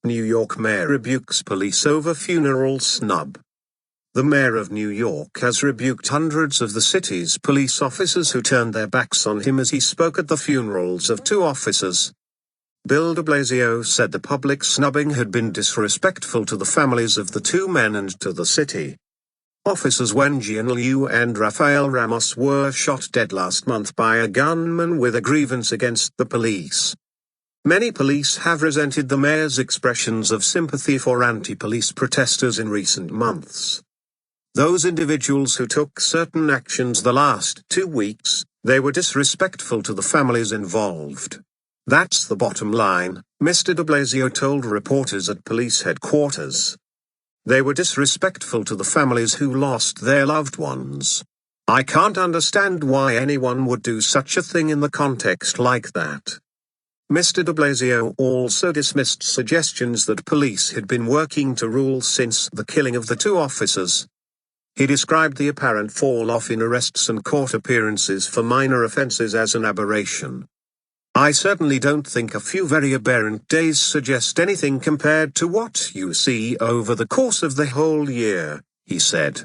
New York mayor rebukes police over funeral snub. The mayor of New York has rebuked hundreds of the city's police officers who turned their backs on him as he spoke at the funerals of two officers. Bill de Blasio said the public snubbing had been disrespectful to the families of the two men and to the city. Officers Wenjian and Rafael Ramos were shot dead last month by a gunman with a grievance against the police. Many police have resented the mayor's expressions of sympathy for anti-police protesters in recent months. Those individuals who took certain actions the last 2 weeks, they were disrespectful to the families involved. That's the bottom line, Mr. de Blasio told reporters at police headquarters. They were disrespectful to the families who lost their loved ones. I can't understand why anyone would do such a thing in the context like that. Mr. de Blasio also dismissed suggestions that police had been working to rule since the killing of the two officers. He described the apparent fall-off in arrests and court appearances for minor offenses as an aberration. I certainly don't think a few very aberrant days suggest anything compared to what you see over the course of the whole year, he said.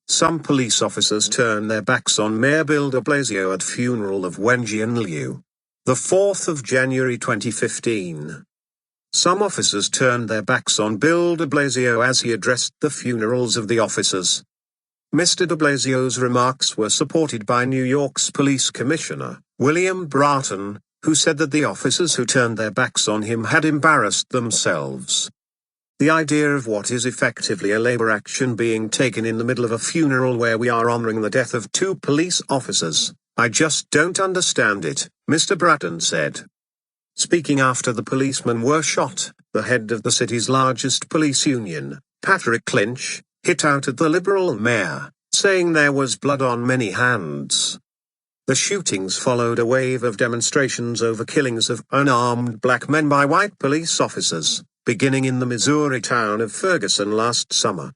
Some police officers turn their backs on Mayor Bill de Blasio at funeral of Wenjian, the 4th of January 2015. Some officers turned their backs on Bill de Blasio as he addressed the funerals of the officers. Mr. de Blasio's remarks were supported by New York's police commissioner, William Bratton, who said that the officers who turned their backs on him had embarrassed themselves. The idea of what is effectively a labor action being taken in the middle of a funeral where we are honoring the death of two police officers, I just don't understand it, Mr. Bratton said. Speaking after the policemen were shot, the head of the city's largest police union, Patrick Lynch, hit out at the Liberal mayor, saying there was blood on many hands. The shootings followed a wave of demonstrations over killings of unarmed black men by white police officers, beginning in the Missouri town of Ferguson last summer.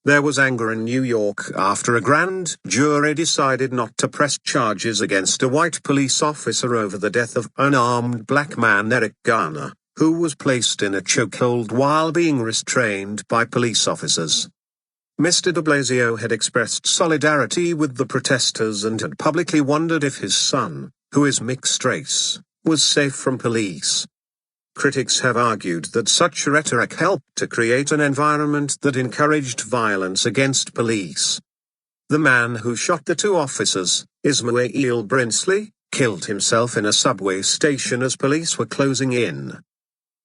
There was anger in New York after a grand jury decided not to press charges against a white police officer over the death of unarmed black man Eric Garner, who was placed in a chokehold while being restrained by police officers. Mr. de Blasio had expressed solidarity with the protesters and had publicly wondered if his son, who is mixed race, was safe from police. Critics have argued that such rhetoric helped to create an environment that encouraged violence against police. The man who shot the two officers, Ismael Brinsley, killed himself in a subway station as police were closing in.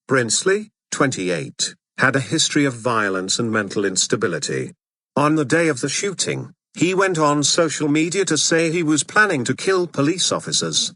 Brinsley, 28, had a history of violence and mental instability. On the day of the shooting, he went on social media to say he was planning to kill police officers.